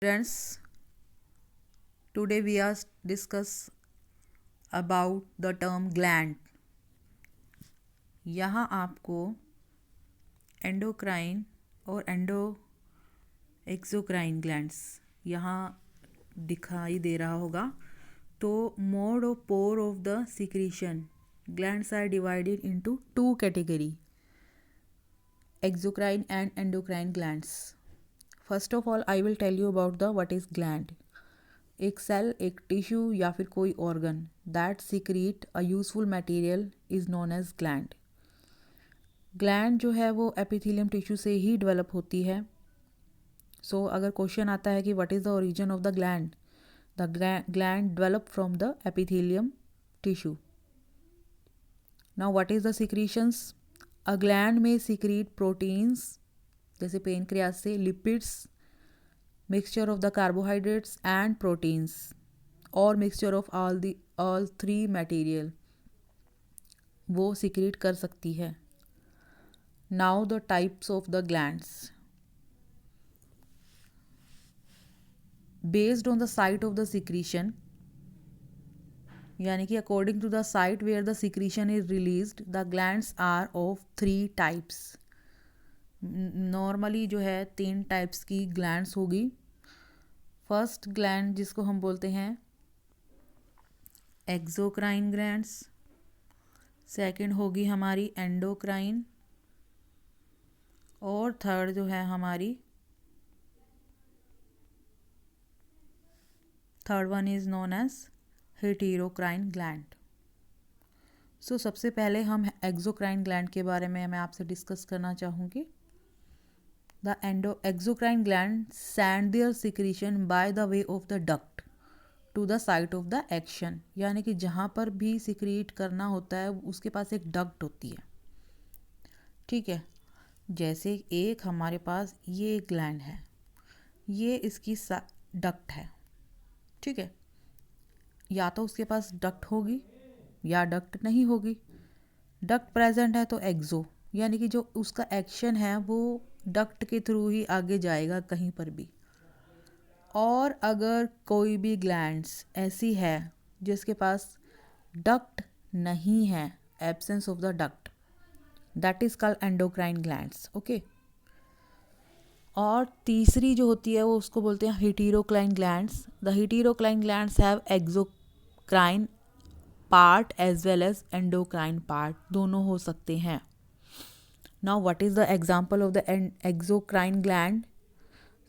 Friends, today we are discuss about the term gland. यहाँ आपको endocrine और exocrine glands यहाँ दिखाई दे रहा होगा. तो mode of pour of the secretion glands are divided into two category, exocrine and endocrine glands. First of all, I will tell you about the what is gland. एक cell, एक tissue या फिर कोई organ that secrete a useful material is known as gland. Gland जो है वो epithelium tissue से ही develop होती है. सो अगर क्वेश्चन आता है कि what is the origin of the gland develop from the epithelium tissue. Now what is the secretions. A gland में सिक्रीट प्रोटीन्स जैसे पेनक्रियास से, lipids, mixture of the carbohydrates and proteins or mixture of all three material वो secrete कर सकती है. Now the types of the glands. Based on the site of the secretion, यानी कि according to the site where the secretion is released, the glands are of 3 types. Normally जो है 3 types की glands होगी. First gland जिसको हम बोलते हैं एक्सोक्राइन ग्लैंड्स, सेकंड होगी हमारी एंडोक्राइन, और थर्ड जो है हमारी third one is known as heterocrine gland. So सबसे पहले हम एक्सोक्राइन ग्लैंड के बारे में मैं आपसे डिस्कस करना चाहूँगी. The exocrine gland send their secretion by the way of the duct to the site of the action. यानी कि जहाँ पर भी सिक्रीट करना होता है उसके पास एक डक्ट होती है. ठीक है, जैसे एक हमारे पास ये ग्लैंड है, ये इसकी डक्ट है. ठीक है, या तो उसके पास डक्ट होगी या डक्ट नहीं होगी. डक्ट प्रेजेंट है तो एक्सो, यानी कि जो उसका एक्शन है वो डक्ट के थ्रू ही आगे जाएगा कहीं पर भी. और अगर कोई भी ग्लैंड्स ऐसी है जिसके पास डक्ट नहीं है, absence of the duct, that is called endocrine glands. Okay. और तीसरी जो होती है वो उसको बोलते हैं heterocrine glands. The heterocrine glands have exocrine part as well as endocrine part, दोनों हो सकते हैं. Now what is the example of the exocrine gland?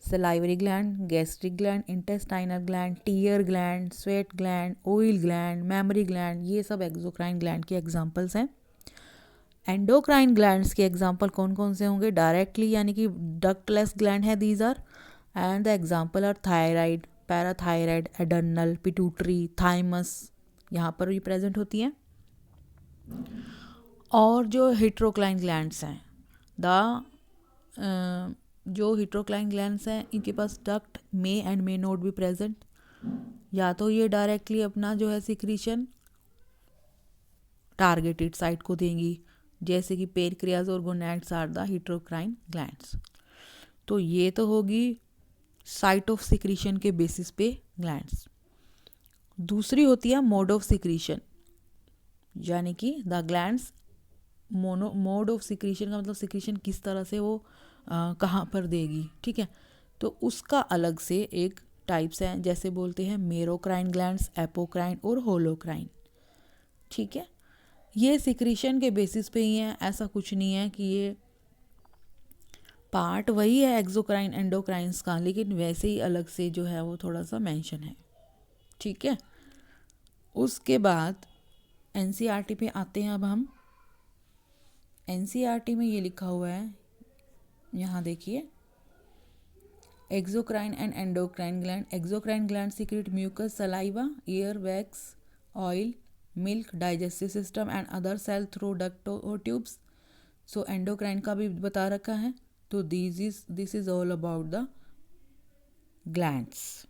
Salivary gland, gastric gland, intestinal gland, tear gland, sweat gland, oil gland, mammary gland, ये सब exocrine gland के examples हैं. Endocrine glands के example कौन कौन से होंगे? Directly यानी कि ductless gland है these are, and the example are thyroid, parathyroid, adrenal, pituitary, thymus, यहाँ पर भी present होती हैं. और जो हेटेरोक्राइन ग्लैंड्स हैं, जो हेटेरोक्राइन ग्लैंड्स हैं इनके पास duct may and may not be present. या तो ये डायरेक्टली अपना जो है सिक्रीशन टारगेटेड साइट को देंगी, जैसे कि पेनक्रियाज और gonads are the heterocrine glands. तो ये तो होगी साइट ऑफ सिक्रीशन के बेसिस पे ग्लैंड्स. दूसरी होती है मोड ऑफ सिक्रीशन, यानी कि the glands mode of secretion का मतलब सिक्रीशन किस तरह से वो कहाँ पर देगी. ठीक है, तो उसका अलग से एक टाइप्स हैं, जैसे बोलते हैं मेरोक्राइन ग्लैंड्स, एपोक्राइन और होलोक्राइन. ठीक है, ये सिक्रीशन के बेसिस पे ही हैं, ऐसा कुछ नहीं है कि ये पार्ट वही है एक्सोक्राइन एंडोक्राइंस का, लेकिन वैसे ही अलग से जो है वो थोड़ा सा मेंशन है. ठीक है, उसके बाद एनसीईआरटी पे आते हैं. अब हम एनसीईआरटी में ये लिखा हुआ है, यहाँ देखिए, exocrine and endocrine gland. Exocrine gland secrete mucus, saliva, air, wax, oil, milk, digestive system and other cell through duct और ट्यूब्स. सो एंडोक्राइन का भी बता रखा है. तो this is all about the glands.